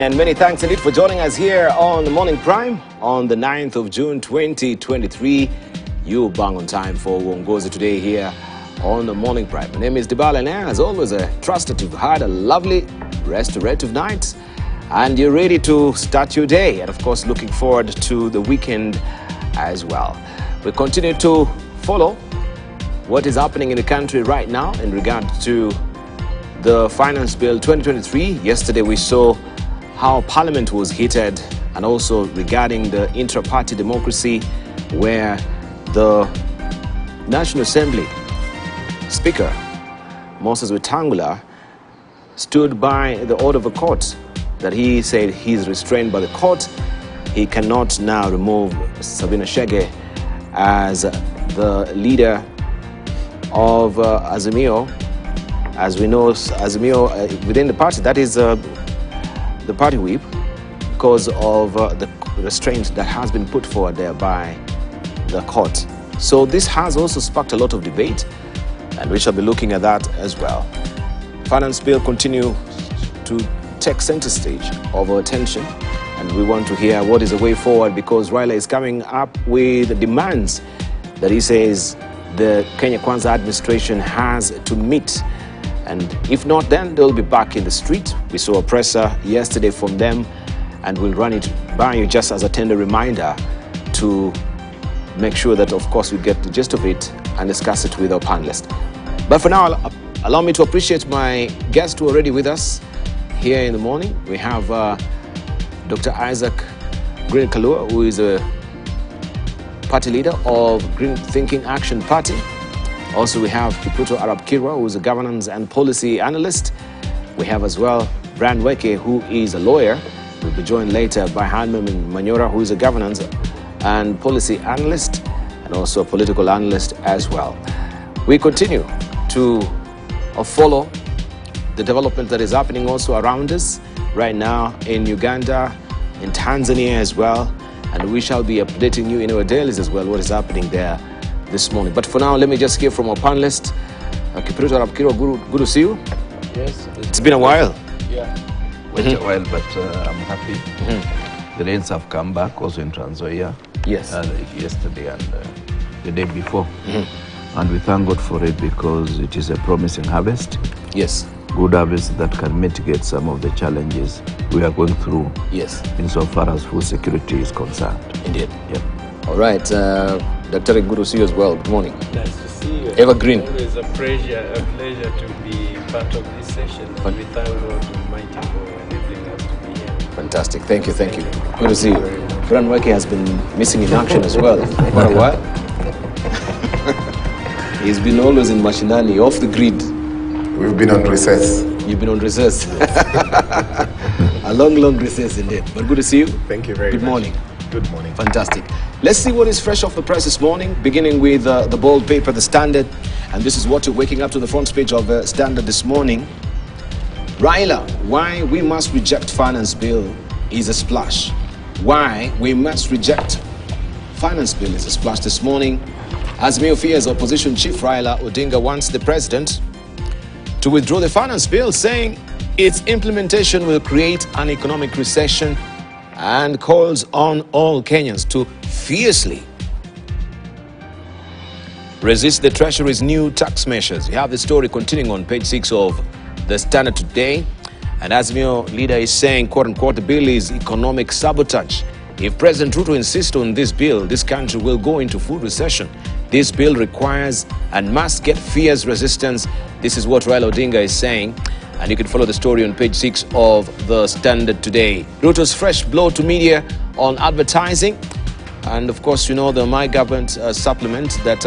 And many thanks indeed for joining us here on the Morning Prime on the 9th of June 2023. You bang on time for Uongozi today here on the Morning Prime. My name is Dibala, and as always, I trust that you've had a lovely restorative night and you're ready to start your day. And of course, looking forward to the weekend as well. We continue to follow what is happening in the country right now in regard to the Finance Bill 2023. Yesterday, we saw how Parliament was heated, and also regarding the intra-party democracy, where the National Assembly Speaker, Moses Wetangula, stood by the order of the court that he said he's restrained by the court. He cannot now remove Sabina Chege as the leader of Azimio. As we know, Azimio within the party, that is the party whip, because of the restraint that has been put forward there by the court. So this has also sparked a lot of debate, and we shall be looking at that as well. Finance bill continue to take center stage of our attention, and we want to hear what is the way forward, because Raila is coming up with demands that he says the Kenya Kwanza administration has to meet. And if not, then they'll be back in the street. We saw a presser yesterday from them, and we'll run it by you just as a tender reminder to make sure that, of course, we get the gist of it and discuss it with our panelists. But for now, allow me to appreciate my guests who are already with us here in the morning. We have Dr. Isaac Green Kalua, who is a party leader of Green Thinking Action Party. Also, we have Kipruto Arap Kirwa, who is a governance and policy analyst. We have as well Brian Weke, who is a lawyer. We'll be joined later by Hanman Manyora, who is a governance and policy analyst, and also a political analyst as well. We continue to follow the development that is happening also around us right now in Uganda, in Tanzania as well, and we shall be updating you in our dailies as well what is happening there this morning. But for now, let me just hear from our panelist. Kipruto Arap Kirwa, good to see you. Yes. It's been a while. Yeah. Wait a while, but I'm happy. The rains have come back also in Trans Nzoia. Yes. Yesterday and the day before. And we thank God for it, because it is a promising harvest. Yes. Good harvest that can mitigate some of the challenges we are going through. Yes. Insofar as food security is concerned. Indeed. Yep. All right. Dr. Good to see you as well. Good morning. Nice to see you. Evergreen. Always a pleasure to be part of this session. And we thank God Almighty for enabling us to be here. Fantastic. Thank you. Thank you. Good to see you. Brian Weke has been missing in action as well for quite a while. He's been always in Mashinani, off the grid. We've been on recess. You've been on recess. A long recess indeed. But good to see you. Thank you very much. Good morning. Good morning. Fantastic. Let's see what is fresh off the press this morning, beginning with the bold paper, The Standard. And this is what you're waking up to the front page of the Standard this morning. Raila, why we must reject finance bill is a splash. Why we must reject finance bill is a splash this morning. Azimio fears opposition chief Raila Odinga wants the president to withdraw the finance bill, saying its implementation will create an economic recession, and calls on all Kenyans to fiercely resist the Treasury's new tax measures. You have the story continuing on page 6 of the Standard today. And Azimio leader is saying, quote unquote, the bill is economic sabotage. If President Ruto insists on this bill, this country will go into food recession. This bill requires and must get fierce resistance. This is what Raila Odinga is saying. And you can follow the story on page 6 of the Standard today. Ruto's fresh blow to media on advertising. And of course, you know, the My Government supplement that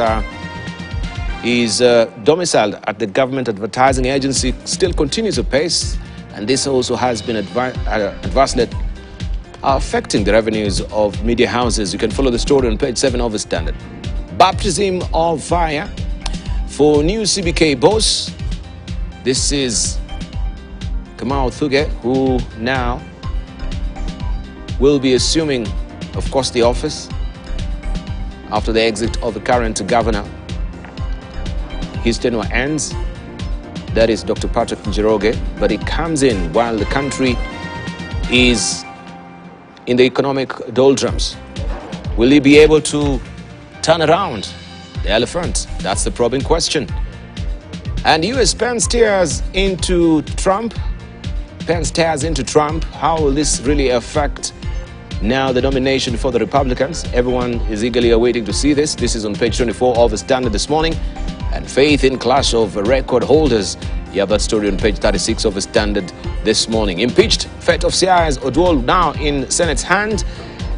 is domiciled at the Government Advertising Agency still continues apace. And this also has been adversely affecting the revenues of media houses. You can follow the story on page 7 of the Standard. Baptism of fire for new CBK boss. This is Kamau Thuge, who now will be assuming, of course, the office after the exit of the current governor. His tenure ends. That is Dr. Patrick Njoroge, but he comes in while the country is in the economic doldrums. Will he be able to turn around the elephant? That's the probing question. And US Pence tears into Trump. Pence tears into Trump. How will this really affect now the nomination for the Republicans? Everyone is eagerly awaiting to see this. This is on page 24 of the Standard this morning. And faith in clash of record holders. You have that story on page 36 of the Standard this morning. Impeached Fate of CI's Odwol now in Senate's hand.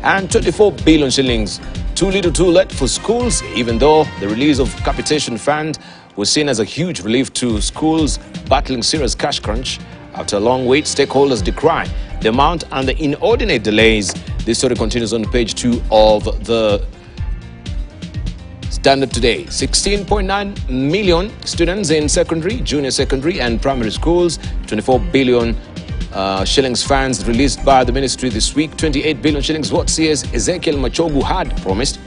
And 24 billion shillings. Too little too late for schools, even though the release of capitation fund was seen as a huge relief to schools battling serious cash crunch. After a long wait, stakeholders decry the amount and the inordinate delays. This story continues on page 2 of the Standard today. 16.9 million students in secondary, junior secondary and primary schools. 24 billion shillings funds released by the ministry this week. 28 billion shillings what CS Ezekiel Machogu had promised.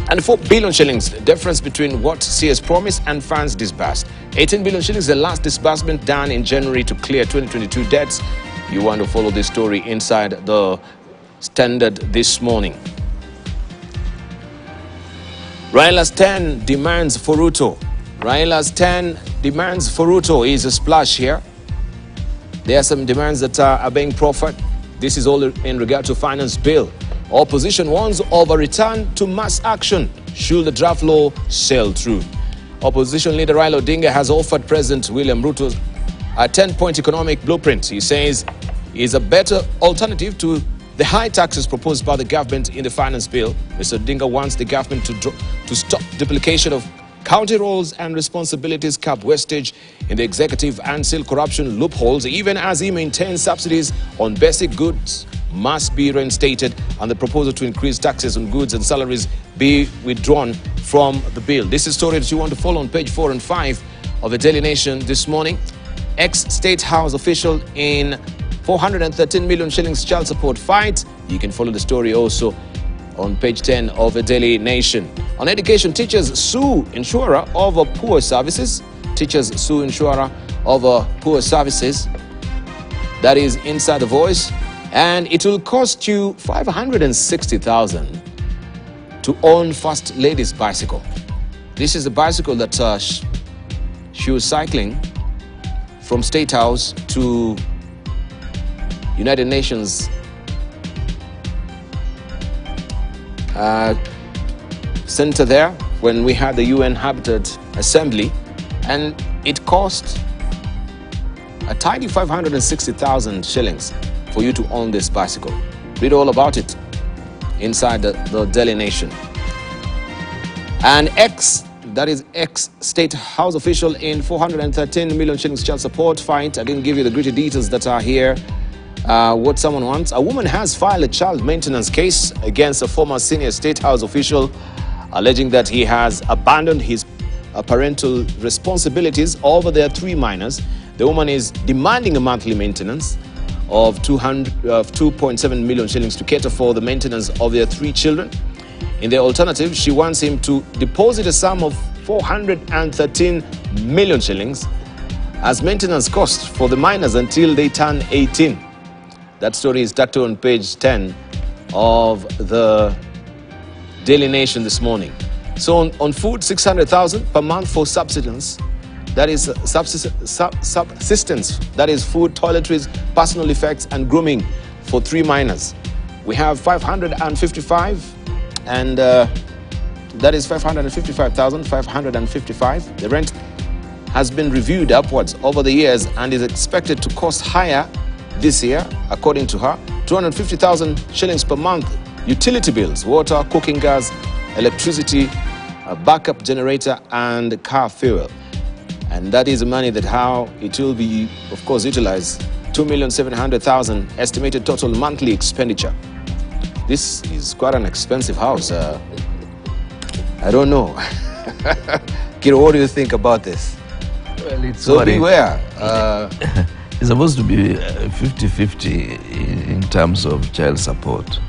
And 4 billion shillings, the difference between what CS promised and funds disbursed. 18 billion shillings, the last disbursement done in January to clear 2022 debts. You want to follow this story inside the Standard this morning. Raila's 10 demands for Ruto. Raila's 10 demands for Ruto is a splash here. There are some demands that are being proffered. This is all in regard to finance bill. Opposition warns of a return to mass action should the draft law sail through. Opposition leader Raila Odinga has offered President William Ruto a 10-point economic blueprint. He says is a better alternative to the high taxes proposed by the government in the finance bill. Mr. Odinga wants the government to stop duplication of county roles and responsibilities, cap wastage in the executive and seal corruption loopholes, even as he maintains subsidies on basic goods must be reinstated and the proposal to increase taxes on goods and salaries be withdrawn from the bill. This is a story that you want to follow on page 4 and 5 of the Daily Nation this morning. Ex-State House official in 413 million shillings child support fight. You can follow the story also on page 10 of the Daily Nation. On education, teachers sue insurer over poor services. Teachers sue insurer over poor services. That is inside the Voice. And it will cost you 560,000 to own First Lady's bicycle. This is the bicycle that she was cycling from State House to United Nations center there when we had the UN Habitat Assembly, and it cost a tidy 560,000 shillings for you to own this bicycle. Read all about it inside the Daily Nation. And ex-State House official in 413 million shillings child support fight. I didn't give you the gritty details that are here. What someone wants. A woman has filed a child maintenance case against a former senior State House official, alleging that he has abandoned his parental responsibilities over their 3 minors. The woman is demanding a monthly maintenance of 2.7 million shillings to cater for the maintenance of their 3 children. In the alternative, she wants him to deposit a sum of 413 million shillings as maintenance cost for the minors until they turn 18. That story is tucked on page 10 of the Daily Nation this morning. So on food, 600,000 per month for subsistence. That is subsistence. That is food, toiletries, personal effects, and grooming for 3 minors. We have 555, and that is 555,555. The rent has been reviewed upwards over the years and is expected to cost higher this year, according to her. 250,000 shillings per month. Utility bills, water, cooking gas, electricity, a backup generator, and car fuel. And that is the money that how it will be, of course, utilized. 2,700,000 estimated total monthly expenditure. This is quite an expensive house. I don't know. Kiro, what do you think about this? Well, it's so beware. It's supposed to be 50-50 in terms of child support.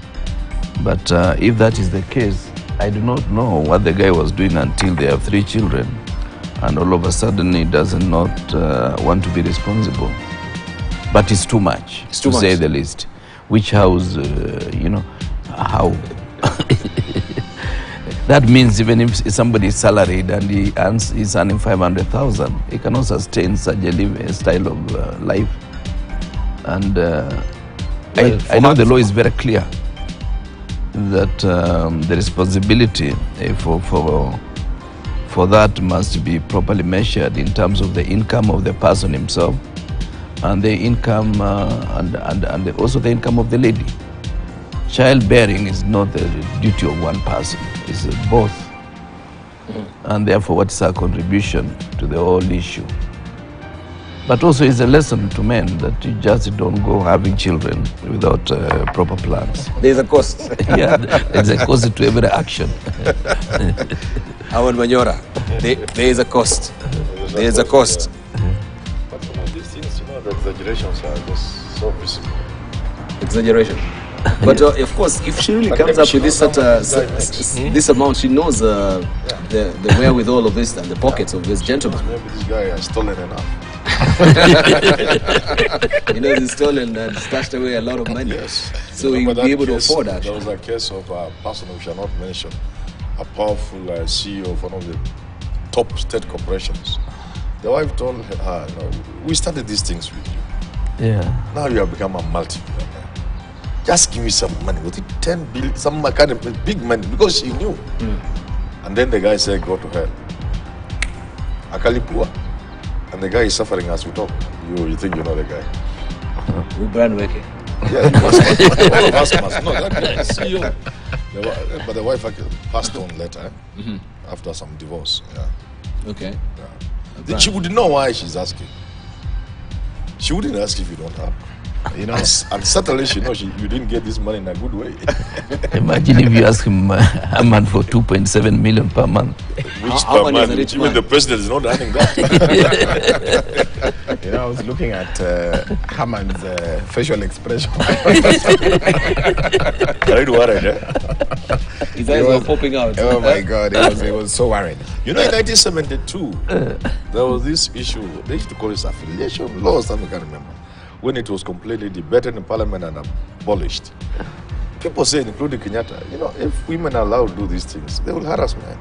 But if that is the case, I do not know what the guy was doing until they have 3 children. And all of a sudden he does not want to be responsible. But it's too much, to say the least. which house, how. That means even if somebody is salaried and he's earning 500,000, he cannot sustain such a style of life. And I know the law is very clear that the responsibility for that must be properly measured in terms of the income of the person himself and the income and also the income of the lady. Childbearing is not the duty of one person, it's both. And therefore, what is our contribution to the whole issue? But also it's a lesson to men that you just don't go having children without proper plans. There's a cost. Yeah, there's a cost to every action. Howard Manyora, there is a cost. There is a cost. But some of these things, the exaggerations are just so visible. Exaggeration. But of course, if she really comes up with this amount, she knows the wherewithal of this and the pockets of this gentleman. Maybe this guy has stolen enough. He's stolen and stashed away a lot of money. Yes. So he'll be able to afford that. There was a case of a person we shall not mention, a powerful CEO of one of the top state corporations. The wife told her, we started these things with you. Yeah. Now you have become a multi-millionaire. Just give me some money. Was it 10 billion? Some kind of big money, because she knew. And then the guy said, go to hell. Akalipua. And the guy is suffering as we talk. You think you know the guy. We brand working. Yeah, he must. All of us must know that guy is CEO. But the wife passed on later after some divorce. Yeah. Okay. Yeah. She wouldn't know why she's asking. She wouldn't ask if you don't have. And certainly she knows you didn't get this money in a good way. Imagine if you ask him a man for 2.7 million per month. Which per month? Even the president is not earning that. I was looking at Haman's facial expression. Right worried, eh? His eyes were popping out. Oh my God, it was so worried. In 1972, there was this issue. They used to call it affiliation law, something I can't remember. When it was completely debated in Parliament and abolished. People say, including Kenyatta, if women are allowed to do these things, they will harass men.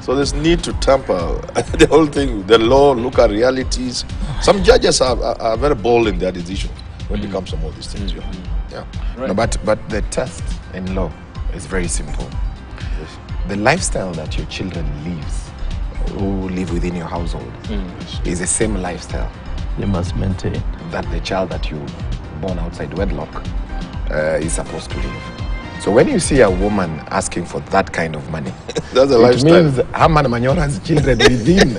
So there's need to tamper the whole thing, the law, look at realities. Some judges are very bold in their decisions when it comes to all these things. Yeah. Right. No, but the test in law is very simple. Yes. The lifestyle that your children who live within your household, is the same lifestyle They must maintain that the child that you born outside wedlock is supposed to live. So when you see a woman asking for that kind of money, that's a lifestyle. It means Haman Manyora's children within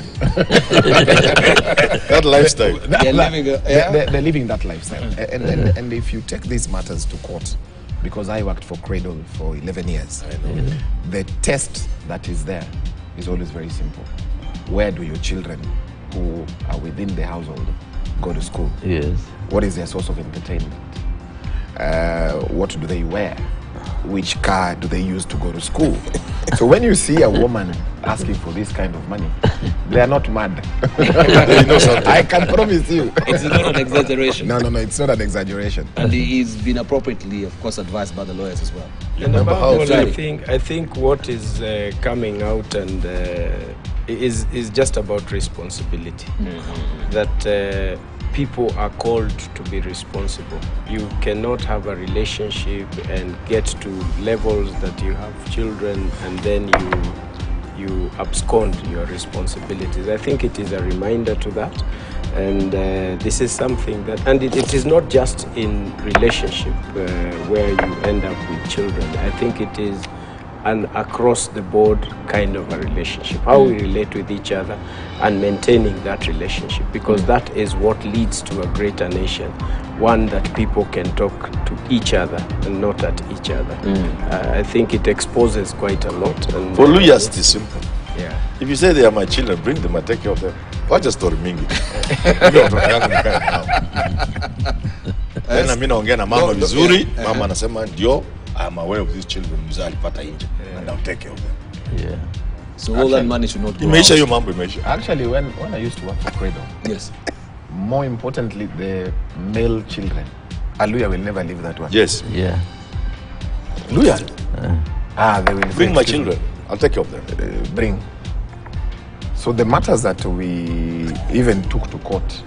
that lifestyle. They're living that lifestyle. And if you take these matters to court, because I worked for Cradle for 11 years, the test that is there is always very simple. Where do your children who are within the household go to school? Yes. What is their source of entertainment? What do they wear? Which car do they use to go to school? So when you see a woman asking for this kind of money, they are not mad. I can promise you. It's not an exaggeration. No, it's not an exaggeration. And he's been appropriately, of course, advised by the lawyers as well. And above all, I think what is coming out and is just about responsibility. That people are called to be responsible. You cannot have a relationship and get to levels that you have children and then you abscond your responsibilities. I think it is a reminder to that. And this is something that, and it is not just in relationship where you end up with children. I think it is an across-the-board kind of a relationship, how we relate with each other and maintaining that relationship, because that is what leads to a greater nation, one that people can talk to each other and not at each other. I think it exposes quite a lot. And, for lawyers, it is simple. Yeah. If you say they are my children, bring them and take care of them. Watch a story mingi. Then naongea na mama vizuri, mama anasema ndio, I'm aware of these children mzee alipata nje and I'll take care of them. Yeah. So all that money should not go Imeisha out. hiyo mambo imeisha. Actually, when I used to work for Cradle, Yes. more importantly, the male children Luya will never leave that one. Yes. Yeah. Luya, They will bring my excuse me. children. I'll take care of them. Bring. So the matters that we even took to court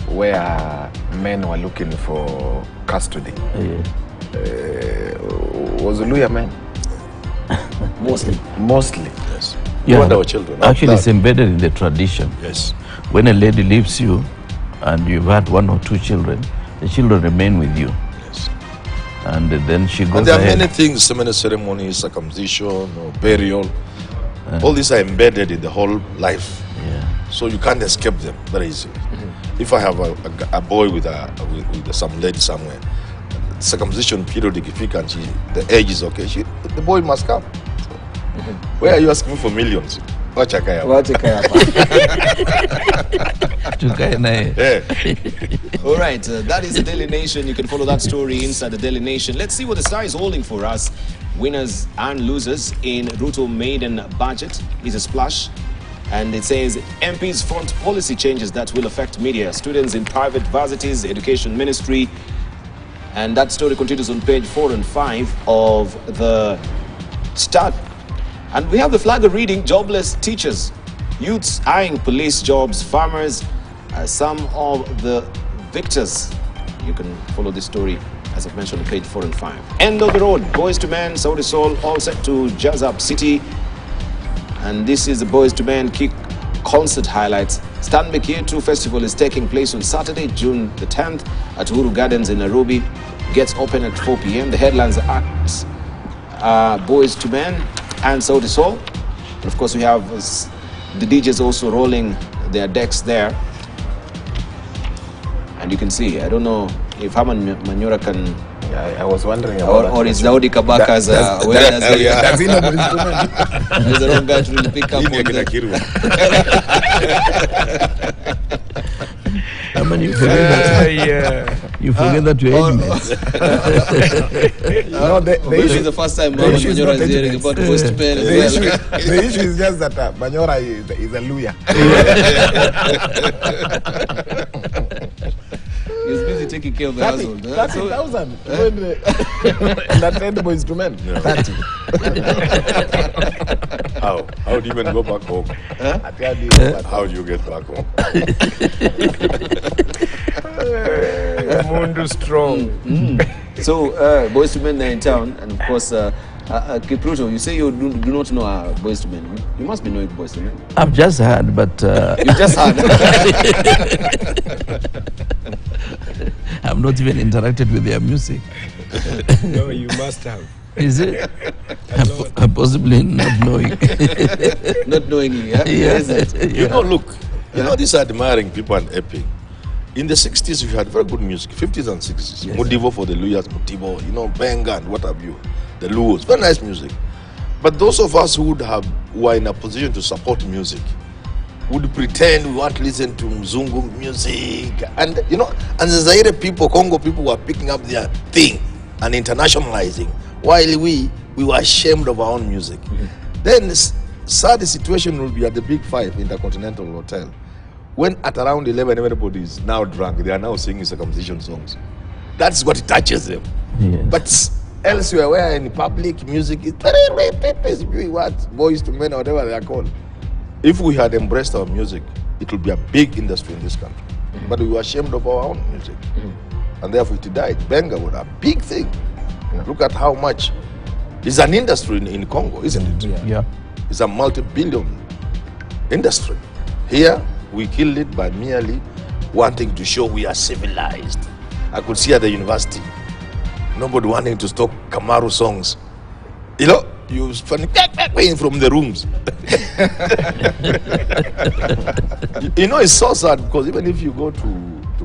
where men were looking for custody was Luya men. Mostly. Mostly. Yes. Yeah. You want our children. not Actually, that. it's embedded in the tradition. Yes. When a lady leaves you and you've had 1 or 2 children, the children remain with you. Yes. And then she goes And there are ahead. many things, many ceremonies, circumcision or burial. All these are embedded in the whole life. Yeah. So you can't escape them very easily. If I have a boy with some lady somewhere, circumcision period, the age is okay, the boy must come. Where are you asking for millions? Wachakaya. Tukae naye. Yeah. All right, that is the Daily Nation. You can follow that story inside the Daily Nation. Let's see what the star is holding for us. Winners and losers in Ruto maiden budget is a splash. And it says MPs front policy changes that will affect media, students in private varsities, education ministry. And that story continues on page 4 and 5 of the Start. And we have the flagger reading jobless teachers, youths eyeing police jobs, farmers, some of the victors. You can follow this story, as I've mentioned, on page 4 and 5. End of the road, Boyz II Men, Saudi Soul, all set to jazz up city. And this is the Boyz II Men Kick concert highlights. Stanbic Year 2 Festival is taking place on Saturday, June the 10th at Uhuru Gardens in Nairobi. Gets open at 4 p.m. The headlines acts Boyz II Men and Saudi Soul. And of course, we have the DJs also rolling their decks there. And you can see, I don't know if Haman Manyora can... I was wondering about Or is Daudi Kabaka's where does he... Does he know Boyz II Men? He's the wrong guy to really pick up on that. I mean, you forget that. You forget that you're age mates. No, the This issue is the first time the issue is Manyora not is hearing age about mates. Boyz II Men The as issue, well. the issue is just that Manyora is a Luya. He's busy taking care of the household. 30,000 that said Boyz II Men. 30. How do you even go back home? I tell you, How do you get back home? Mundu strong. So, Boyz II Men are in town, and of course, Kipruto, you say you do not know Boyz II Men. You must be knowing Boyz II Men. I've just heard, but You just heard. I've not even interacted with their music. No, you must have. Is it? I'm possibly not knowing. Not knowing you, yeah? Yeah. Is it? You know, look, you know, these admiring people and epic. In the 60s, we had very good music, 50s and 60s. Yes. Modivo for the Luyas, Motivo, you know, Benga and what have you. The Luos, very nice music. But those of us who are in a position to support music would pretend we want to listen to Mzungu music. And, you know, and the Zaire people, Congo people were picking up their thing and internationalizing, while we were ashamed of our own music. Then, sad situation will be at the Big Five Intercontinental Hotel. When at around 11, everybody is now drunk, they are now singing circumcision songs. That's what touches them. Yes. But elsewhere, where in public music is what Boyz II Men or whatever they are called. If we had embraced our music, it would be a big industry in this country. But we were ashamed of our own music. And therefore it died. Benga was a big thing. Look at how much. It's an industry in Congo, isn't it? Yeah. It's a multi-billion industry. Here, we killed it by merely wanting to show we are civilized. I could see at the university, nobody wanting to stop Kamaru songs. You know, you funny from the rooms. You know, it's so sad because even if you go to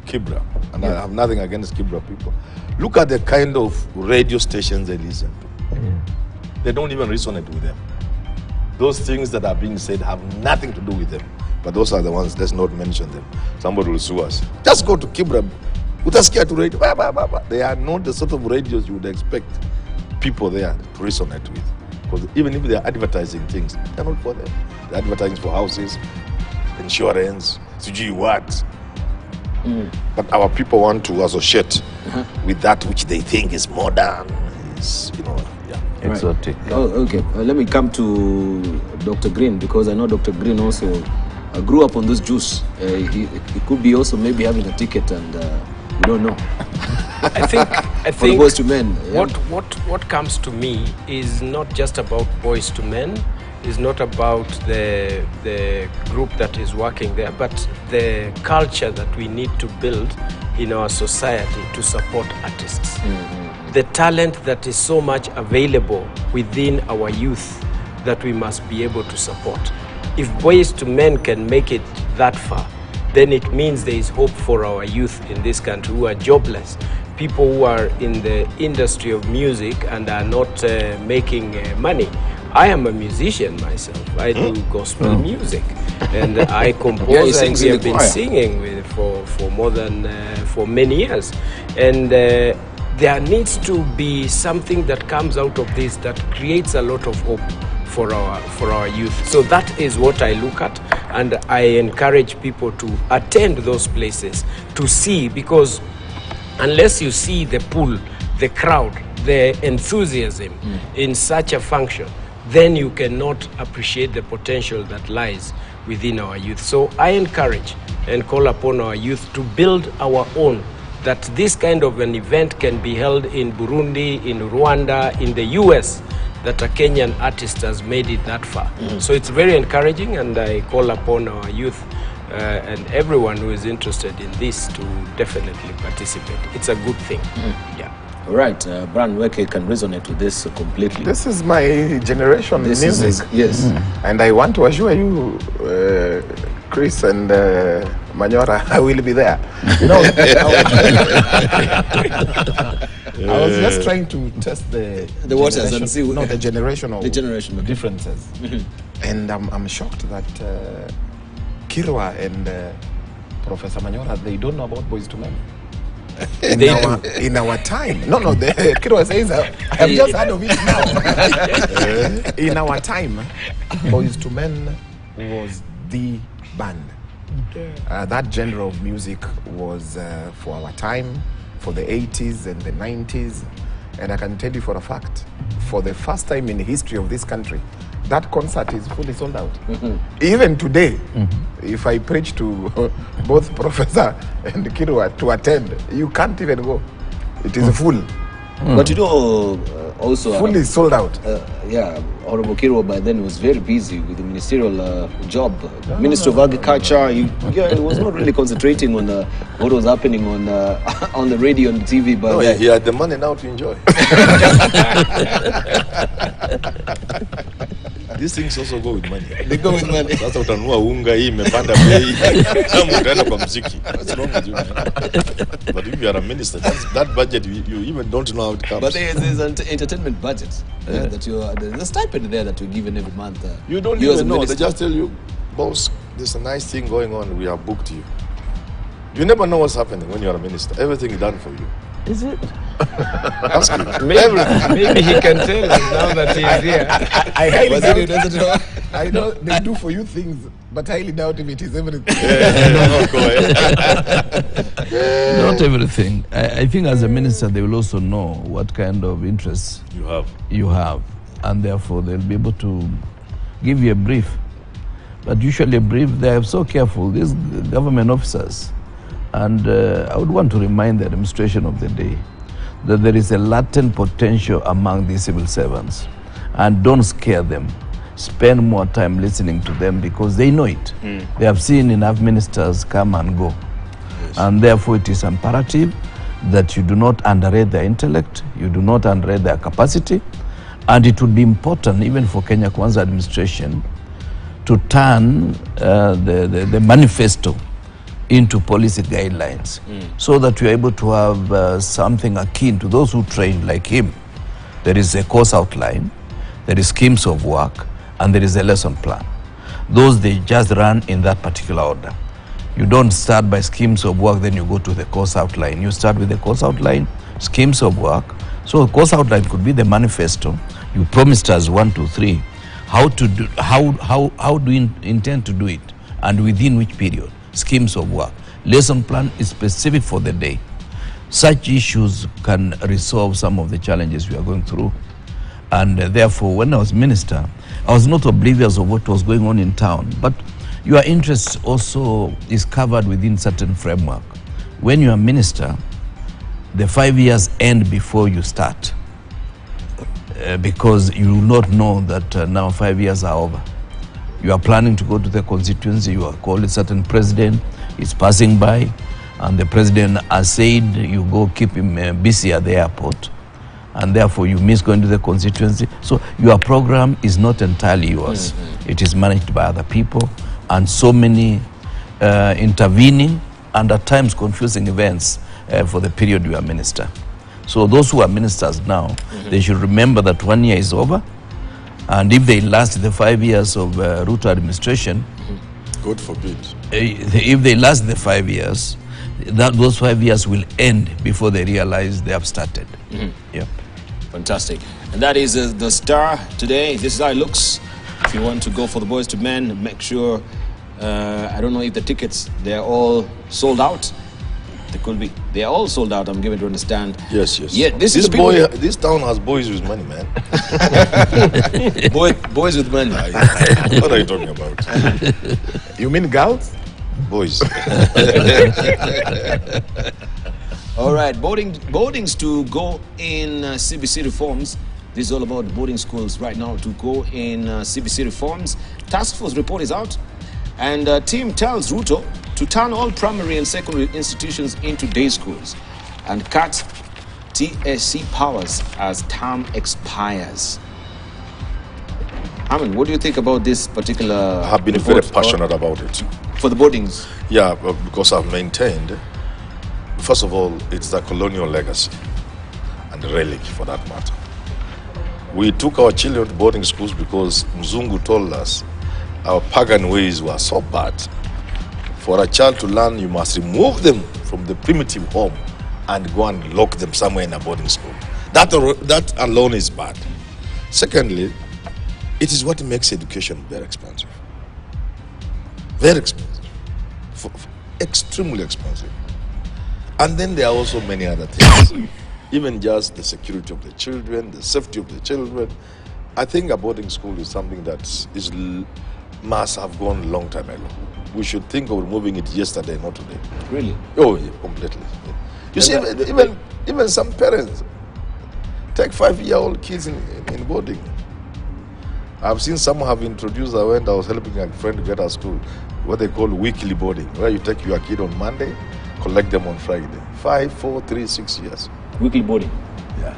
Kibra, and I have nothing against Kibra people, look at the kind of radio stations they listen to. They don't even resonate with them. Those things that are being said have nothing to do with them. But those are the ones, let's not mention them. Somebody will sue us. Just go to Kibra, utasikia to radio. They are not the sort of radios you would expect people there to resonate with. Because even if they are advertising things, they're not for them. They're advertising for houses, insurance, sijui what. But our people want to associate with that which they think is modern, is, Exotic. Oh, okay. Let me come to Dr. Green, because I know Dr. Green also grew up on this juice. He could be also maybe having a ticket, and we don't know. I think For the Boyz II Men. Yeah. What comes to me is not just about Boyz II Men, is not about the group that is working there, but the culture that we need to build in our society to support artists. The talent that is so much available within our youth that we must be able to support. If Boyz II Men can make it that far, then it means there is hope for our youth in this country who are jobless, people who are in the industry of music and are not making money. I am a musician myself. I do gospel music, and I compose, and we have been singing for many years. And there needs to be something that comes out of this that creates a lot of hope for our youth. So that is what I look at, and I encourage people to attend those places to see, because unless you see the pool, the crowd, the enthusiasm in such a function, then you cannot appreciate the potential that lies within our youth. So I encourage and call upon our youth to build our own, that this kind of an event can be held in Burundi, in Rwanda, in the US, that a Kenyan artist has made it that far. So it's very encouraging, and I call upon our youth and everyone who is interested in this to definitely participate. It's a good thing. Yeah. All right, Brian Weke can resonate with this completely. This is my generation This music. is, yes. And I want to assure you, Chris and Manyora, I will be there. You know, I was just trying to test the waters and see the generational generational differences. And I'm shocked that Kirwa and Professor Manyora, they don't know about Boyz II Men. In our time. The Kirwa says, I have just heard of it now. In our time, Boyz II Men was the band. That genre of music was for our time, for the 80s and the 90s. And I can tell you for a fact, for the first time in the history of this country, that concert is fully sold out. Even today, if I preach to both Professor and Kirwa to attend, you can't even go. It is full. But you know, also fully sold out. Yeah, Honorable Kirwa by then was very busy with the ministerial job. Minister of Agriculture, he was not really concentrating on what was happening on the radio and TV. But he had the money now to enjoy. These things also go with money. They go with money. Sasa utanunua unga hii imepanda bei. Kama utaenda kwa muziki. What's wrong with you, man? But if you are a minister, that budget you even don't know how it comes. But there's an entertainment budget that there's a stipend there that you're given every month. You don't even know. They just tell you, boss, there's a nice thing going on. We have booked you. You never know what's happening when you're a minister. Everything is done for you. Is it? Ask him. Maybe he can tell us now that he is here. I highly doubt. I know they do for you things, but highly doubt if it is everything. Not everything. I think as a minister, they will also know what kind of interests you have, and therefore they'll be able to give you a brief. But usually a brief, they are so careful, these government officers. And I would want to remind the administration of the day that there is a latent potential among these civil servants. And don't scare them. Spend more time listening to them because they know it. They have seen enough ministers come and go. Yes. And therefore it is imperative that you do not underrate their intellect, you do not underrate their capacity. And it would be important even for Kenya Kwanza administration to turn the manifesto into policy guidelines so that we are able to have something akin to those who train like him. There is a course outline, there is schemes of work, and there is a lesson plan. Those they just run in that particular order. You don't start by schemes of work, then you go to the course outline. You start with the course outline, schemes of work. So the course outline could be the manifesto. You promised us 1, 2, 3. How do you intend to do it, and within which period? Schemes of work, Lesson plan is specific for the day. Such issues can resolve some of the challenges we are going through. And therefore, when I was minister, I was not oblivious of what was going on in town. But your interest also is covered within certain framework. When you are minister, the 5 years end before you start. Because you will not know that now 5 years are over. You are planning to go to the constituency, you are called a certain president, is passing by, and the president has said you go keep him busy at the airport, and therefore you miss going to the constituency. So your program is not entirely yours. It is managed by other people, and so many intervening and at times confusing events for the period you are minister. So those who are ministers now, they should remember that 1 year is over, and if they last the 5 years of Ruto administration, God forbid. If they last the 5 years, those 5 years will end before they realize they have started. Yep. Fantastic. And that is the star today. This is how it looks. If you want to go for the Boyz II Men, make sure, I don't know if the tickets, they're all sold out. They could be. They are all sold out, I'm given to understand. Yes, yes. Yeah, this town has boys with money, man. Boys with money. What are you talking about? You mean girls? Boys. All right, boardings to go in CBC reforms. This is all about boarding schools right now to go in CBC reforms. Task force report is out, and team tells Ruto to turn all primary and secondary institutions into day schools and cut TSC powers as term expires. Amin, what do you think about this particular I have been very passionate about it. For the boardings? Yeah, because I've maintained, first of all, it's the colonial legacy and the relic for that matter. We took our children to boarding schools because Mzungu told us our pagan ways were so bad. For a child to learn, you must remove them from the primitive home and go and lock them somewhere in a boarding school. That alone is bad. Secondly, it is what makes education very expensive. Very expensive. Extremely expensive. And then there are also many other things. Even just the security of the children, the safety of the children. I think a boarding school is something that must have gone a long time ago. We should think of removing it yesterday, not today. Really? Oh, yeah, completely. Yeah. You see, even some parents take 5-year-old kids in boarding. I've seen some have introduced, when I was helping a friend get to school, what they call weekly boarding, where you take your kid on Monday, collect them on Friday. 5, 4, 3, 6 years. Weekly boarding? Yeah.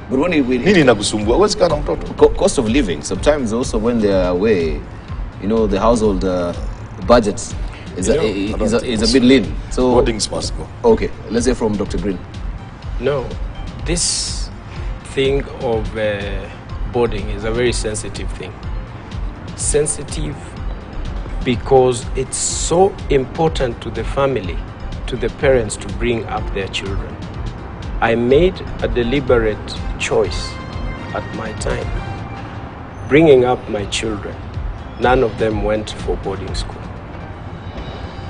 But when Nini nakusumbua? What's kind of mtoto? Cost of living, sometimes also when they're away, you know, the household budgets is a bit lean. So boardings must go. Okay, let's say from Dr. Green. No, this thing of boarding is a very sensitive thing. Sensitive because it's so important to the family, to the parents, to bring up their children. I made a deliberate choice at my time. Bringing up my children, none of them went for boarding school.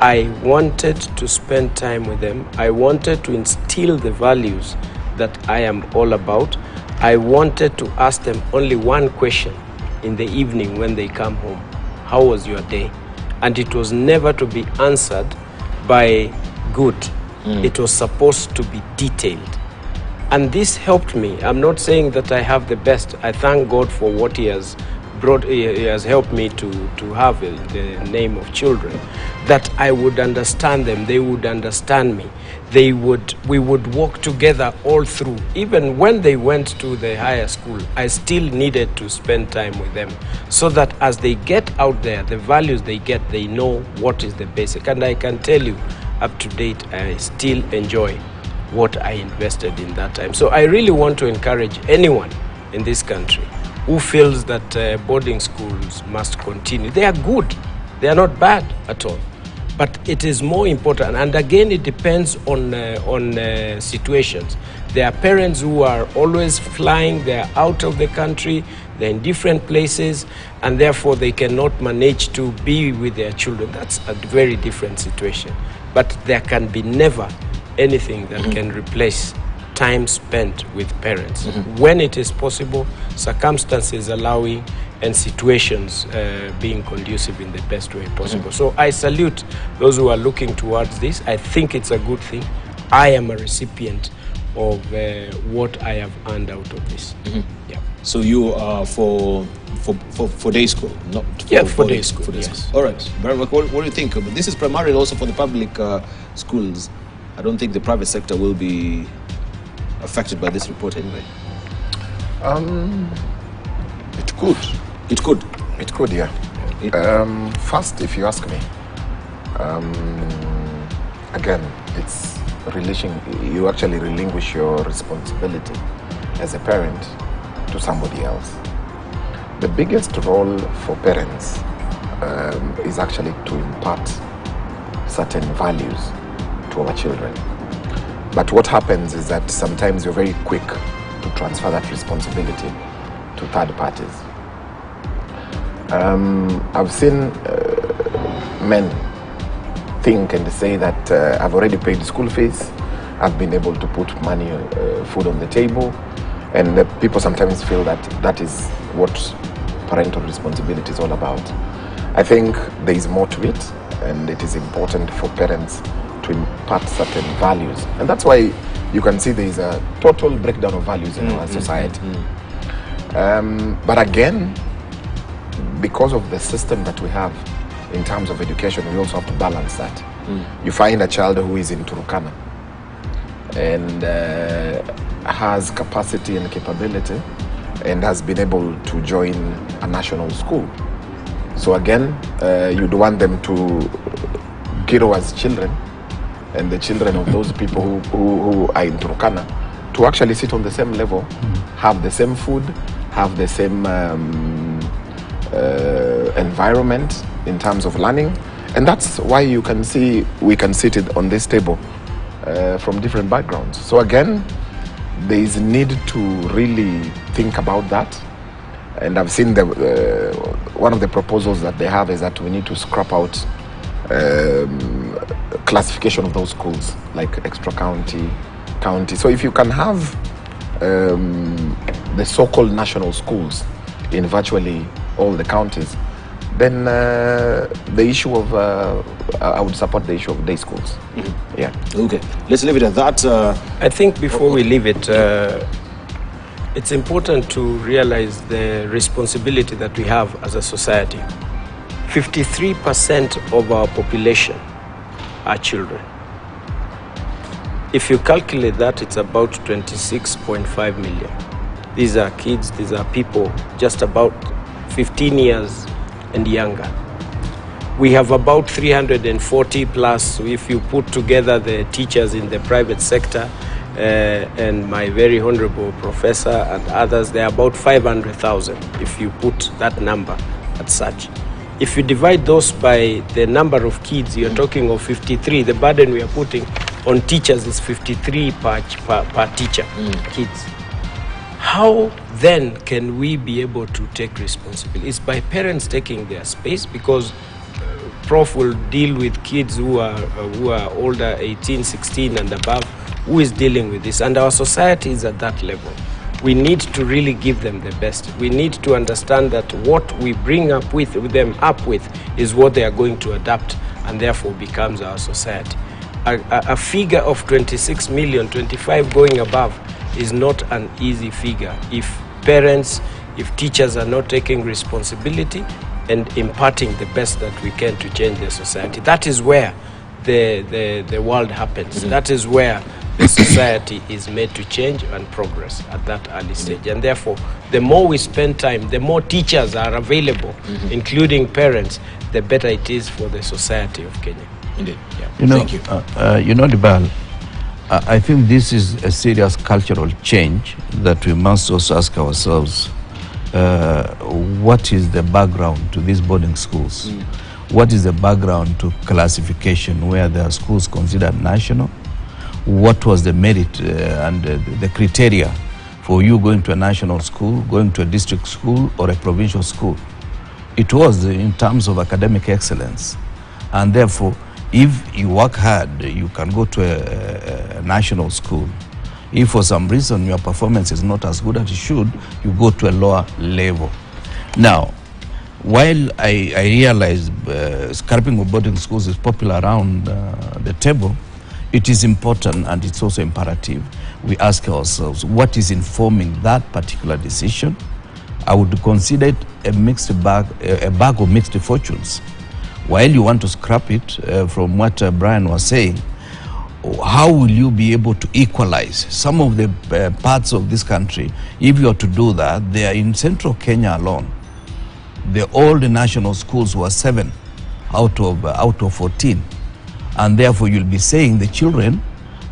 I wanted to spend time with them. I wanted to instill the values that I am all about. I wanted to ask them only one question in the evening when they come home. How was your day? And it was never to be answered by good. It was supposed to be detailed. And this helped me. I'm not saying that I have the best. I thank God for what He has brought. He has helped me to have the name of children. That I would understand them. They would understand me. We would walk together all through. Even when they went to the higher school, I still needed to spend time with them so that as they get out there, the values they get, they know what is the basic. And I can tell you, up to date, I still enjoy what I invested in that time. So I really want to encourage anyone in this country who feels that boarding schools must continue. They are good. They are not bad at all. But it is more important, and again, it depends on situations. There are parents who are always flying, they are out of the country, they're in different places, and therefore they cannot manage to be with their children. That's a very different situation. But there can be never anything that can replace time spent with parents. When it is possible, circumstances allowing, and situations being conducive in the best way possible. So I salute those who are looking towards this. I think it's a good thing. I am a recipient of what I have earned out of this. Yeah. So you are for day school, not for day school. For day yes. school. All right. What do you think? This is primarily also for the public schools. I don't think the private sector will be affected by this report anyway. It could. It could. It could, yeah. First, if you ask me, again, it's you actually relinquish your responsibility as a parent to somebody else. The biggest role for parents is actually to impart certain values to our children. But what happens is that sometimes you're very quick to transfer that responsibility to third parties. I've seen men think and say that I've already paid school fees, I've been able to put money, food on the table, and people sometimes feel that that is what parental responsibility is all about. I think there is more to it, and it is important for parents to impart certain values. And that's why you can see there is a total breakdown of values in our society. But again, because of the system that we have in terms of education, we also have to balance that. You find a child who is in Turkana and has capacity and capability and has been able to join a national school. So again, you'd want them to grow as children, and the children of those people who are in Turkana to actually sit on the same level, have the same food, have the same environment in terms of learning. And that's why you can see we can sit it on this table from different backgrounds. So again, there is a need to really think about that. And I've seen one of the proposals that they have is that we need to scrap out classification of those schools, like extra county. So if you can have the so-called national schools in virtually all the counties, then the issue of, I would support the issue of day schools. Yeah. Okay, let's leave it at that. I think before we leave it, it's important to realize the responsibility that we have as a society. 53% of our population are children. If you calculate that, it's about 26.5 million. These are kids, these are people just about 15 years and younger. We have about 340 plus, if you put together the teachers in the private sector and my very honorable professor and others, there are about 500,000 if you put that number at such. If you divide those by the number of kids, you're talking of 53. The burden we are putting on teachers is 53 per teacher, kids. How then can we be able to take responsibility? It's by parents taking their space, because Prof will deal with kids who are older, 18, 16 and above, who is dealing with this. And our society is at that level. We need to really give them the best. We need to understand that what we bring up with them is what they are going to adapt, and therefore becomes our society. A figure of 26 million, 25 going above, is not an easy figure if parents, if teachers are not taking responsibility and imparting the best that we can to change the society. That is where the world happens. That is where the society is made to change and progress at that early stage. And therefore, the more we spend time, the more teachers are available, including parents, the better it is for the society of Kenya. Indeed. Yeah. Thank you. Dibal, I think this is a serious cultural change that we must also ask ourselves. What is the background to these boarding schools? What is the background to classification where there are schools considered national? What was the merit and the criteria for you going to a national school, going to a district school, or a provincial school. It was in terms of academic excellence. And therefore, if you work hard, you can go to a national school. If for some reason your performance is not as good as it should, you go to a lower level. Now, while I realize scrapping of boarding schools is popular around the table, it is important and it's also imperative we ask ourselves what is informing that particular decision. I would consider it a mixed bag, a bag of mixed fortunes. While you want to scrap it, from what Brian was saying, how will you be able to equalize some of the parts of this country? If you are to do that, they are in central Kenya alone. All the national schools were 7 out of 14. And therefore you'll be saying the children,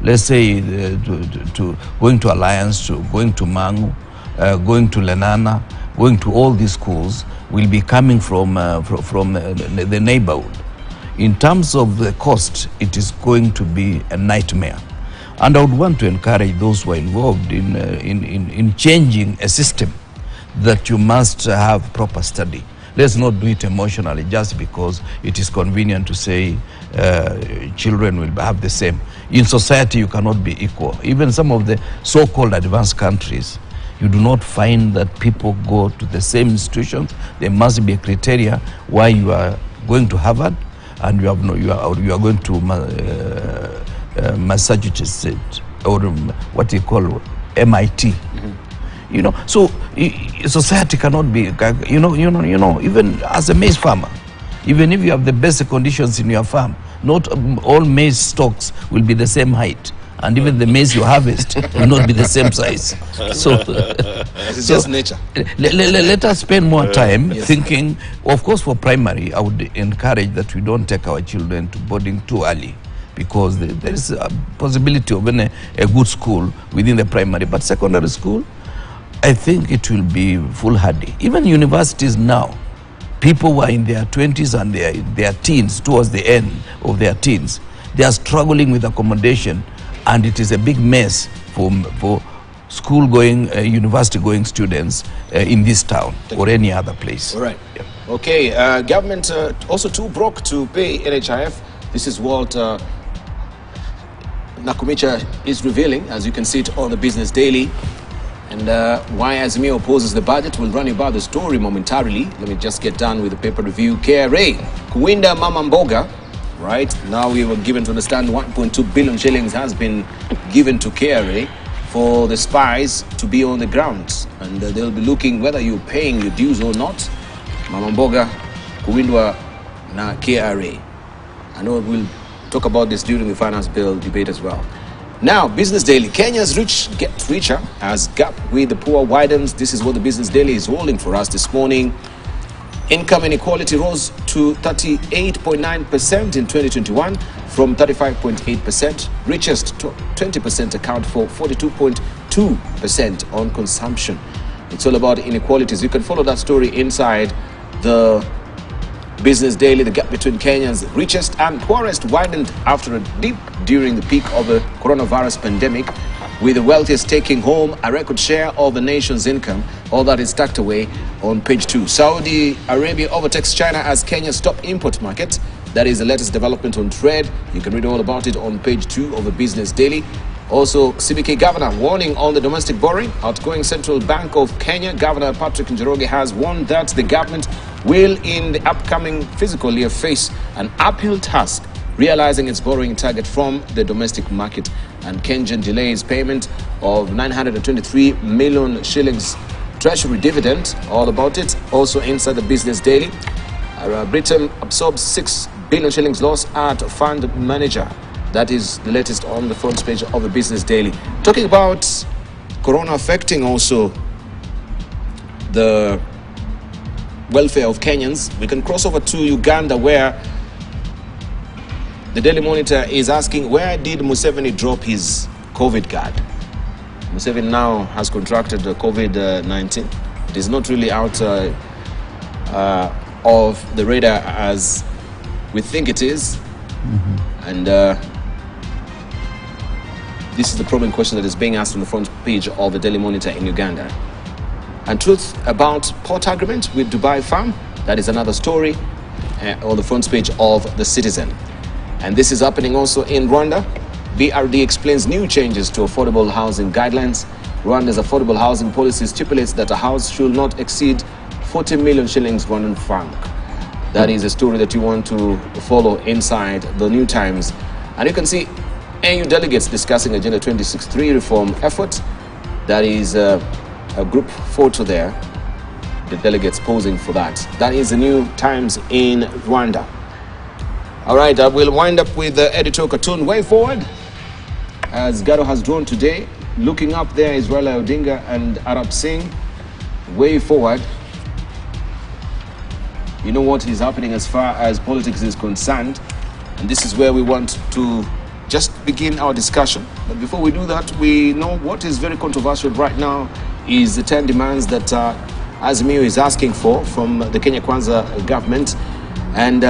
let's say to going to Alliance, to going to Mangu, going to Lenana, going to all these schools will be coming from the neighborhood. In terms of the cost, it is going to be a nightmare. And I would want to encourage those who are involved in changing a system that you must have proper study. Let's not do it emotionally just because it is convenient to say children will have the same. In society, you cannot be equal. Even some of the so-called advanced countries, you do not find that people go to the same institutions. There must be a criteria why you are going to Harvard and you are going to Massachusetts or what you call MIT. You know, so society cannot be, even as a maize farmer, even if you have the best conditions in your farm, not all maize stalks will be the same height. And even the maize you harvest will not be the same size. So it's just nature. Let us spend more time thinking. Of course, for primary, I would encourage that we don't take our children to boarding too early, because there is a possibility of a good school within the primary. But secondary school, I think it will be foolhardy. Even universities now, people who are in their 20s and their teens, towards the end of their teens, they are struggling with accommodation. And it is a big mess for school-going, university-going students in this town or any other place. All right. Yeah. Okay. Government also too broke to pay NHIF. This is what Nakumicha is revealing, as you can see it on the Business Daily. And why Azimio opposes the budget, we'll run you about the story momentarily. Let me just get done with the paper review. KRA, Kuwinda Mama Mboga. Right now, we were given to understand 1.2 billion shillings has been given to KRA for the spies to be on the ground, and they'll be looking whether you're paying your dues or not. Mama Mboga, Kuwindwa na KRA. I know we'll talk about this during the finance bill debate as well. Now, Business Daily. Kenya's rich get richer as gap with the poor widens. This is what the Business Daily is holding for us this morning. Income inequality rose to 38.9% in 2021 from 35.8%. Richest 20% account for 42.2% on consumption. It's all about inequalities. You can follow that story inside the Business Daily. The gap between Kenya's richest and poorest widened after a dip during the peak of the coronavirus pandemic, with the wealthiest taking home a record share of the nation's income. All that is tucked away on page 2. Saudi Arabia overtakes China as Kenya's top import market. That is the latest development on trade. You can read all about it on page 2 of the Business Daily. Also, CBK Governor warning on the domestic borrowing. Outgoing Central Bank of Kenya Governor Patrick Njoroge has warned that the government will, in the upcoming fiscal year, face an uphill task realizing its borrowing target from the domestic market. And Kenyan delays payment of 923 million shillings treasury dividend. All about it also inside the Business Daily. Britain absorbs 6 billion shillings loss at fund manager. That is the latest on the front page of the Business Daily. Talking about corona affecting also the welfare of Kenyans, we can cross over to Uganda, where the Daily Monitor is asking, where did Museveni drop his COVID card? Museveni now has contracted COVID-19. It is not really out of the radar as we think it is. And This is the probing question that is being asked on the front page of the Daily Monitor in Uganda. And truth about port agreement with Dubai firm, that is another story on the front page of The Citizen. And this is happening also in Rwanda. BRD explains new changes to affordable housing guidelines. Rwanda's affordable housing policy stipulates that a house should not exceed 40 million shillings Rwandan franc. That is a story that you want to follow inside the New Times. And you can see AU delegates discussing Agenda 2063 reform effort. That is a group photo there. The delegates posing for that. That is the New Times in Rwanda. All right, we'll wind up with the editorial cartoon Way Forward. As Garo has drawn today, looking up there is Raila Odinga and Arab Singh. Way Forward. You know what is happening as far as politics is concerned. And this is where we want to just begin our discussion. But before we do that, we know what is very controversial right now is the 10 demands that Azimio is asking for from the Kenya Kwanza government. And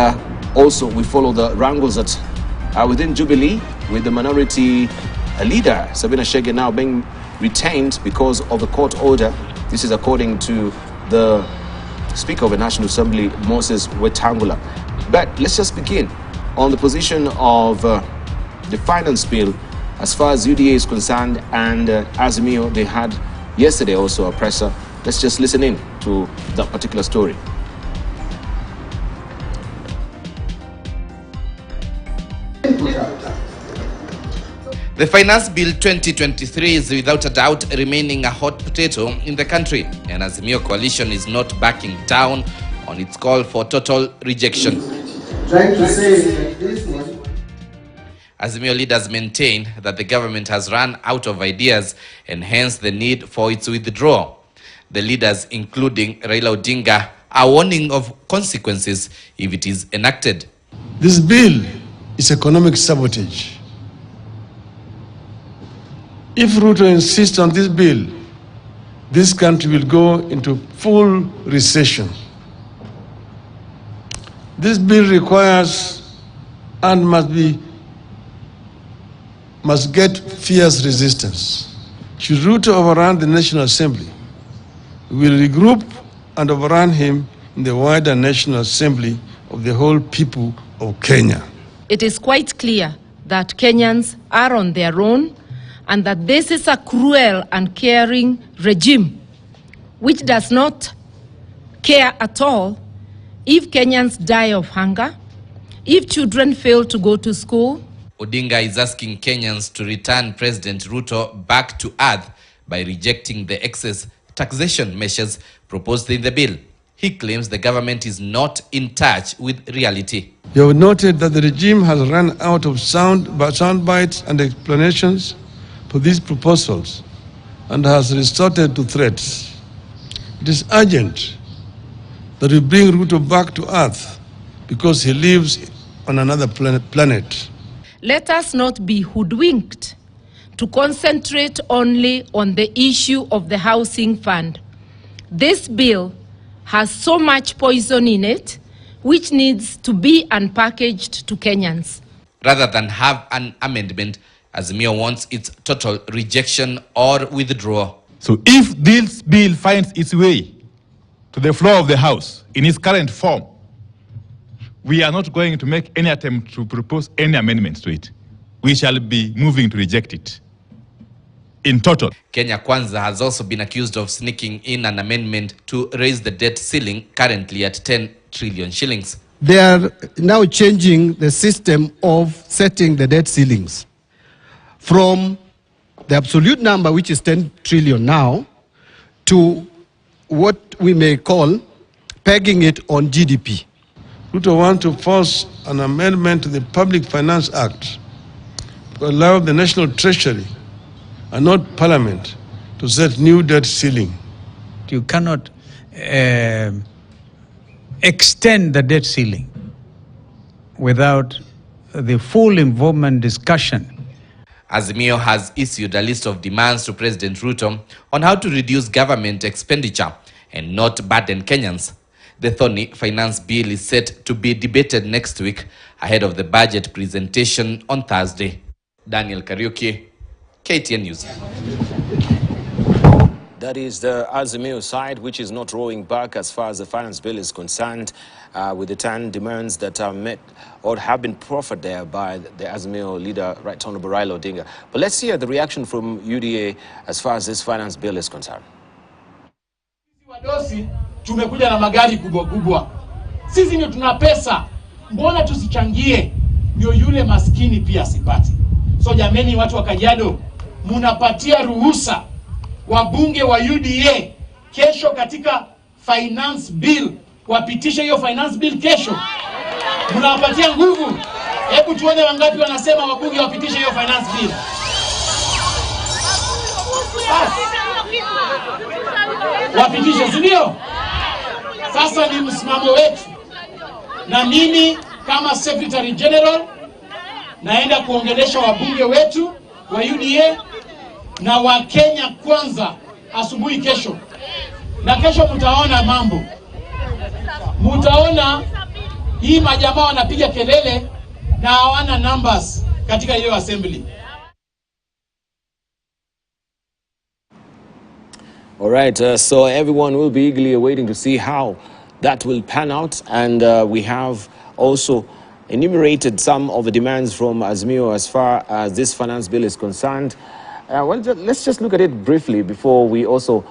also we follow the wrangles that are within Jubilee with the minority leader, Sabina Chege, now being retained because of the court order. This is according to the Speaker of the National Assembly, Moses Wetangula. But let's just begin on the position of the finance bill as far as UDA is concerned, and Azimio, they had yesterday also a presser. Let's just listen in to that particular story. The Finance Bill 2023 is without a doubt remaining a hot potato in the country, and Azimio Coalition is not backing down on its call for total rejection. Trying to say that this one. Azimio leaders maintain that the government has run out of ideas and hence the need for its withdrawal. The leaders, including Raila Odinga, are warning of consequences if it is enacted. This bill is economic sabotage. If Ruto insists on this bill, this country will go into full recession. This bill requires and must get fierce resistance. Should Ruto overrun the National Assembly, we will regroup and overrun him in the wider National Assembly of the whole people of Kenya. It is quite clear that Kenyans are on their own and that this is a cruel and caring regime which does not care at all if Kenyans die of hunger, if children fail to go to school. Odinga is asking Kenyans to return President Ruto back to earth by rejecting the excess taxation measures proposed in the bill. He claims the government is not in touch with reality. You have noted that the regime has run out of sound bites and explanations for these proposals and has resorted to threats. It is urgent that we bring Ruto back to earth because he lives on another planet. Let us not be hoodwinked to concentrate only on the issue of the housing fund. This bill has so much poison in it, which needs to be unpackaged to Kenyans. Rather than have an amendment, Azimio wants its total rejection or withdrawal. So if this bill finds its way to the floor of the House in its current form, we are not going to make any attempt to propose any amendments to it. We shall be moving to reject it in total. Kenya Kwanza has also been accused of sneaking in an amendment to raise the debt ceiling currently at 10 trillion shillings. They are now changing the system of setting the debt ceilings from the absolute number, which is 10 trillion now, to what we may call pegging it on GDP. Ruto wants to force an amendment to the Public Finance Act to allow the National Treasury and not Parliament to set new debt ceiling. You cannot extend the debt ceiling without the full involvement discussion. Azimio has issued a list of demands to President Ruto on how to reduce government expenditure and not burden Kenyans. The thorny finance bill is set to be debated next week ahead of the budget presentation on Thursday. Daniel Kariuki, KTN News. That is the Azimio side, which is not rowing back as far as the finance bill is concerned, with the 10 demands that are met or have been proffered there by the Azimio leader, Right Honorable Raila Odinga. But let's hear the reaction from UDA as far as this finance bill is concerned. Wadosi tumekuja na magari kubwa kubwa. Sisi ndio tuna pesa. Mbona tusichangie ndio yule maskini pia asipate? So jameni, watu wa Kajiado, munapatia ruhusa wabunge wa UDA kesho katika finance bill wapitishe hiyo finance bill kesho. Munawapatia nguvu. Hebu tuone wangapi wanasema wabunge wapitishe hiyo finance bill. Wapitishe, si ndio? Sasa ni msimamo wetu. Na mimi kama Secretary General naenda kuongelesha wabunge wetu wa UDA na wa Kenya kwanza asubuhi kesho. Na kesho mtaona mambo. Mtaona hii majamaa wanapiga kelele na hawana numbers katika hiyo assembly. All right, so everyone will be eagerly awaiting to see how that will pan out. And we have also enumerated some of the demands from Azimio as far as this finance bill is concerned. Well, let's just look at it briefly before we also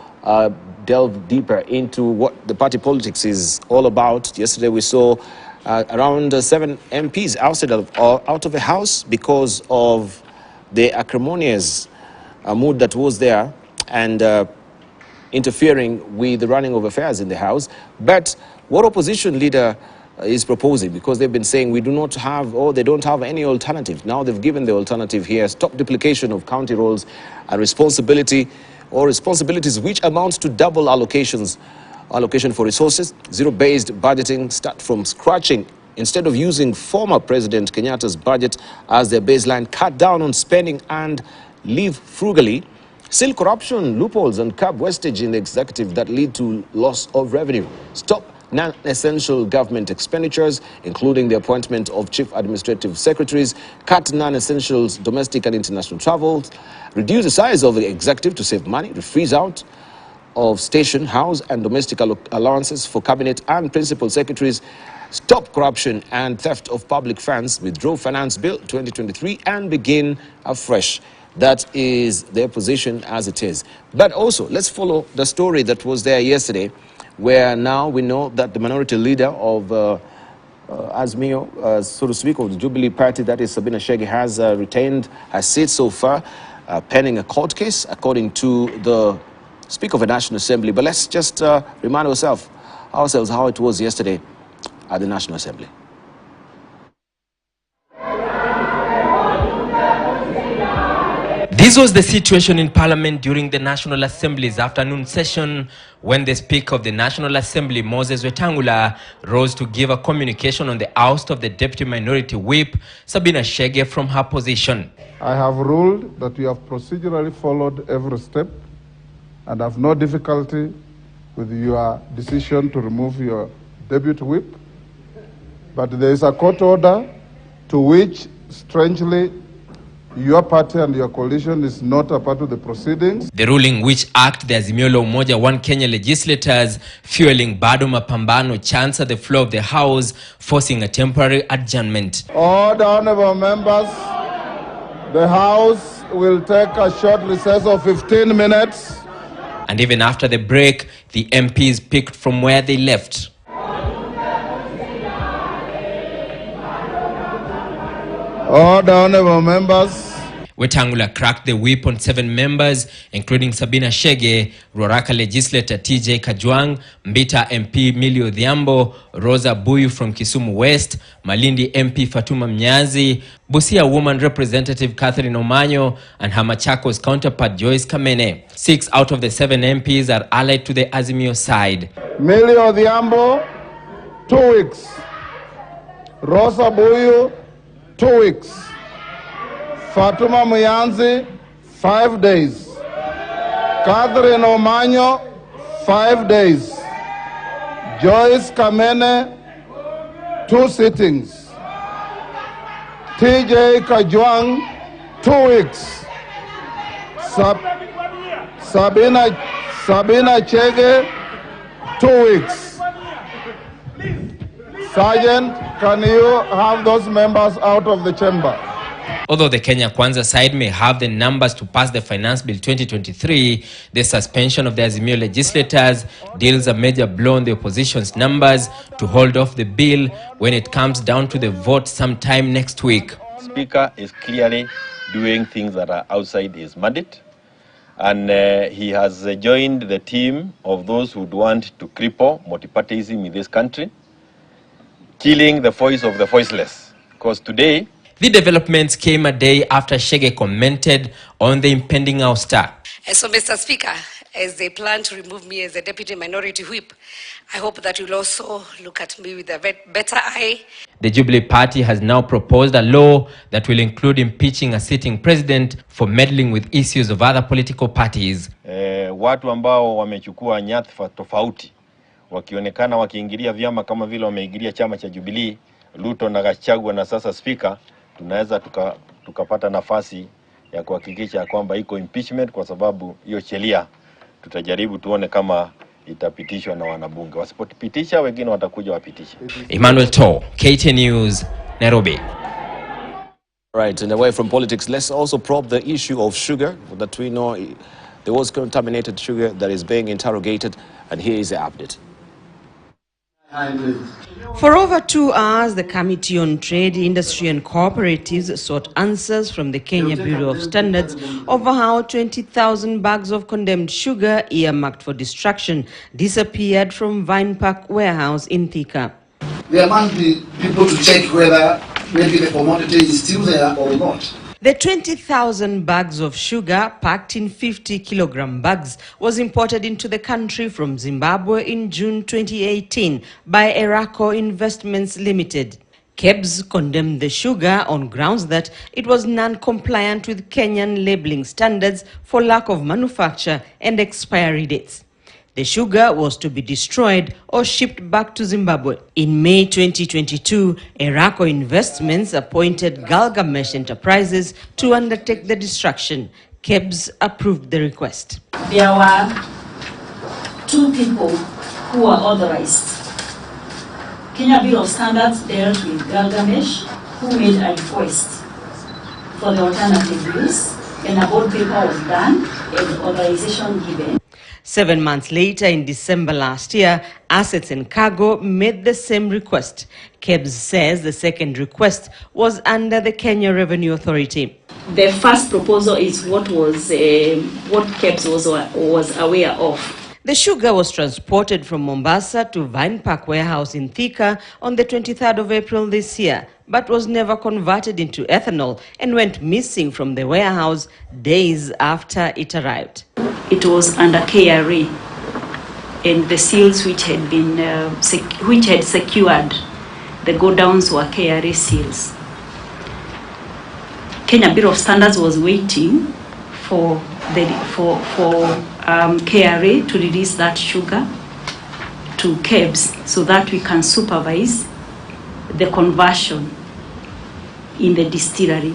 delve deeper into what the party politics is all about. Yesterday we saw around 7 MPs out of the House because of the acrimonious mood that was there and interfering with the running of affairs in the House. But what opposition leader is proposing, because they've been saying we do not have, or they don't have any alternative. Now they've given the alternative here: stop duplication of county roles and responsibilities which amounts to double allocation for resources, zero-based budgeting, start from scratching instead of using former President Kenyatta's budget as their baseline, cut down on spending and live frugally, seal corruption loopholes and curb wastage in the executive that lead to loss of revenue, stop non-essential government expenditures, including the appointment of chief administrative secretaries, cut non-essential domestic and international travel, reduce the size of the executive to save money, freeze out of station, house and domestic allowances for cabinet and principal secretaries, stop corruption and theft of public funds, withdraw finance bill 2023 and begin afresh. That is their position as it is. But also, let's follow the story that was there yesterday, where now we know that the minority leader of Azimio, so to speak, of the Jubilee Party, that is Sabina Chege, has retained her seat so far, pending a court case, according to the Speaker of the National Assembly. But let's just remind ourselves how it was yesterday at the National Assembly. This was the situation in Parliament during the National Assembly's afternoon session when the Speaker of the National Assembly, Moses Wetangula, rose to give a communication on the oust of the Deputy Minority Whip, Sabina Chege, from her position. I have ruled that you have procedurally followed every step and have no difficulty with your decision to remove your Deputy Whip. But there is a court order to which, strangely, your party and your coalition is not a part of the proceedings. The ruling, which act the Azimio la Umoja One Kenya legislators, fueling bado mapambano chants at the floor of the House, forcing a temporary adjournment. All the honorable members, the House will take a short recess of 15 minutes. And even after the break, the MPs picked from where they left. All the honorable members. Wetangula cracked the whip on 7 members, including Sabina Chege, Ruaraka legislator TJ Kajwang, Mbita MP Millie Odhiambo, Rosa Buyu from Kisumu West, Malindi MP Fatuma Mnyazi, Busia woman representative Catherine Omanyo, and her Machakos counterpart Joyce Kamene. 6 out of the 7 MPs are allied to the Azimio side. Millie Odhiambo, 2 weeks. Rosa Buyu, 2 weeks. Fatuma Muyanzi, 5 days. Catherine Omanyo, 5 days. Joyce Kamene, 2 sittings. TJ Kajwang, 2 weeks. Sabina Chege, 2 weeks. Sergeant, can you have those members out of the chamber? Although the Kenya Kwanza side may have the numbers to pass the Finance Bill 2023, the suspension of the Azimio legislators deals a major blow on the opposition's numbers to hold off the bill when it comes down to the vote sometime next week. Speaker is clearly doing things that are outside his mandate, and he has joined the team of those who want to cripple multipartyism in this country, killing the voice of the voiceless. Because today, the developments came a day after Shege commented on the impending ouster. So, Mr. Speaker, as they plan to remove me as a deputy minority whip, I hope that you'll also look at me with a better eye. The Jubilee Party has now proposed a law that will include impeaching a sitting president for meddling with issues of other political parties. Watu ambao wamechukua nyadhifa tofauti wakionekana wakiingilia vyama kama vile wameingilia chama cha Jubilee, Ruto na Gachagua na sasa speaker, tunaweza tukapata nafasi ya kuhakikisha kwamba iko impeachment, kwa sababu hiyo sheria tutajaribu tuone kama itapitishwa na wanabunge. Wasipopitisha wengine watakuja wapitishe. Emmanuel To, KTN News, Nairobi. Right, and away from politics, let's also probe the issue of sugar that we know there was contaminated sugar that is being interrogated, and here is the update. For over 2 hours, the Committee on Trade, Industry and Cooperatives sought answers from the Kenya Bureau of Standards over how 20,000 bags of condemned sugar earmarked for destruction disappeared from Vine Park warehouse in Thika. There must be people to check whether maybe the commodity is still there or not. The 20,000 bags of sugar packed in 50-kilogram bags was imported into the country from Zimbabwe in June 2018 by Eraco Investments Limited. KEBS condemned the sugar on grounds that it was non-compliant with Kenyan labeling standards for lack of manufacture and expiry dates. The sugar was to be destroyed or shipped back to Zimbabwe. In May 2022, Eraco Investments appointed Galgamesh Enterprises to undertake the destruction. KEBS approved the request. There were 2 people who were authorized. Kenya Bureau of Standards dealt with Galgamesh, who made a request for the alternative use, and a board paper was done and authorization given. 7 months later, in December last year, Assets and Cargo made the same request. KEBS says the second request was under the Kenya Revenue Authority. The first proposal is what KEBS was aware of. The sugar was transported from Mombasa to Vine Park warehouse in Thika on the 23rd of April this year, but was never converted into ethanol and went missing from the warehouse days after it arrived. It was under KRA, and the seals which had been secured the godowns were KRA seals. Kenya Bureau of Standards was waiting for KRA to release that sugar to KEBS so that we can supervise the conversion in the distillery.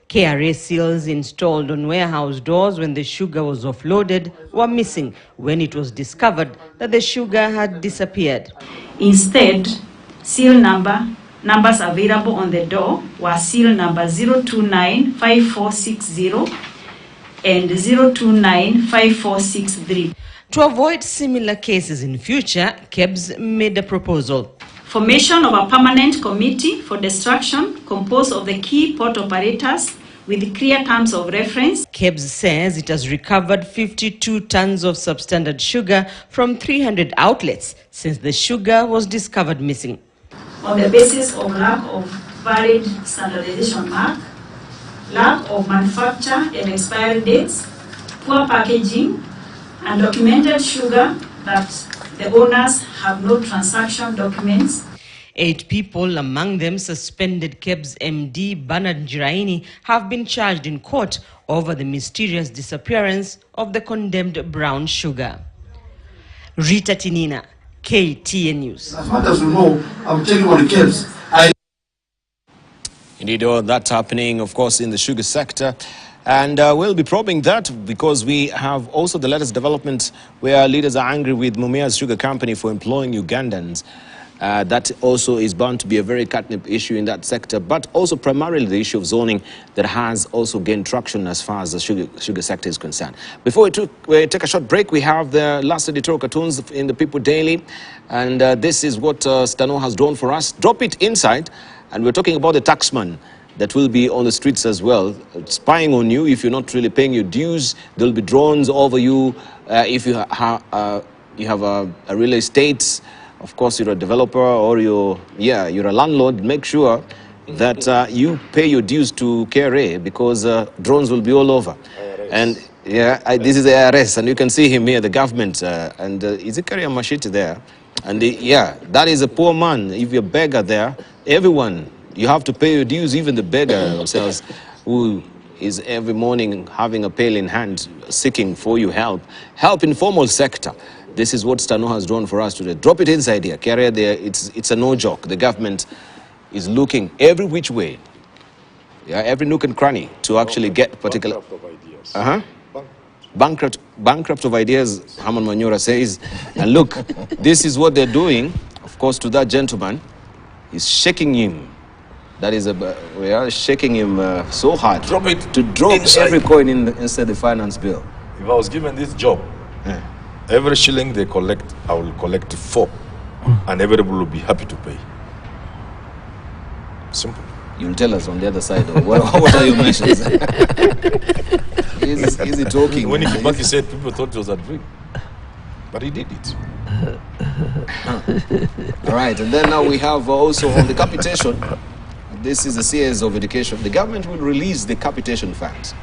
KRA seals installed on warehouse doors when the sugar was offloaded were missing when it was discovered that the sugar had disappeared. Instead, seal numbers available on the door were seal number 0295460 and 0295463. To avoid similar cases in future, KEBS made a proposal. Formation of a permanent committee for destruction composed of the key port operators with clear terms of reference. KEBS says it has recovered 52 tons of substandard sugar from 300 outlets since the sugar was discovered missing. On the basis of lack of valid standardization mark, lack of manufacture and expiry dates, poor packaging, undocumented sugar that the owners have no transaction documents. 8 people, among them suspended KEBS MD Bernard Njiraini, have been charged in court over the mysterious disappearance of the condemned brown sugar. Rita Tinina, KTN News. As much as we know, I'm telling what the KEBS. Indeed, all that happening, of course, in the sugar sector. And we'll be probing that because we have also the latest development where leaders are angry with Mumia's sugar company for employing Ugandans. That also is bound to be a very catnip issue in that sector, but also primarily the issue of zoning that has also gained traction as far as the sugar sector is concerned. Before we take a short break, we have the last editorial cartoons in the People Daily, and this is what Stano has drawn for us. Drop it inside, and we're talking about the taxman that will be on the streets as well, spying on you if you're not really paying your dues. There'll be drones over you if you have a real estate. Of course, you're a developer or you're a landlord. Make sure that you pay your dues to KRA because drones will be all over. IRS. And this is the IRS, and you can see him here, the government, and is it carrying a machete there? And that is a poor man. If you're a beggar there, everyone, you have to pay your dues, even the beggar themselves, who is every morning having a pail in hand, seeking for you help. Help informal sector. This is what Stano has drawn for us today. Drop it inside here. Carry it there. It's a no joke. The government is looking every which way, every nook and cranny to actually get particular. Bankrupt of ideas, Haman Manyora says. And look, this is what they're doing. Of course, to that gentleman, he's shaking him. That is we are shaking him so hard to drop every coin inside the finance bill. If I was given this job, every shilling they collect, I will collect 4, and everybody will be happy to pay. Simple. You'll tell us on the other side. What are your measures? Easy talking. When he said people thought it was a dream, but he did it. All right, and then now we have also on the capitation. This is the CS of Education. The government will release the capitation funds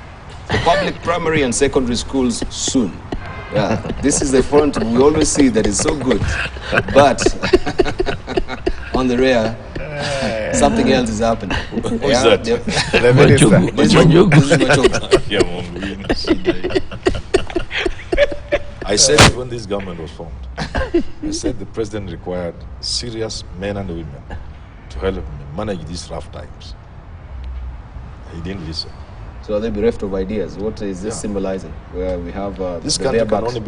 for public primary and secondary schools soon. Yeah, this is the front we always see that is so good, but on the rear, something else is happening. Who's that? I said it when this government was formed. I said the president required serious men and women to help him manage these rough times. He didn't listen. So they bereft of ideas. What is this symbolizing? Where we have this country can only be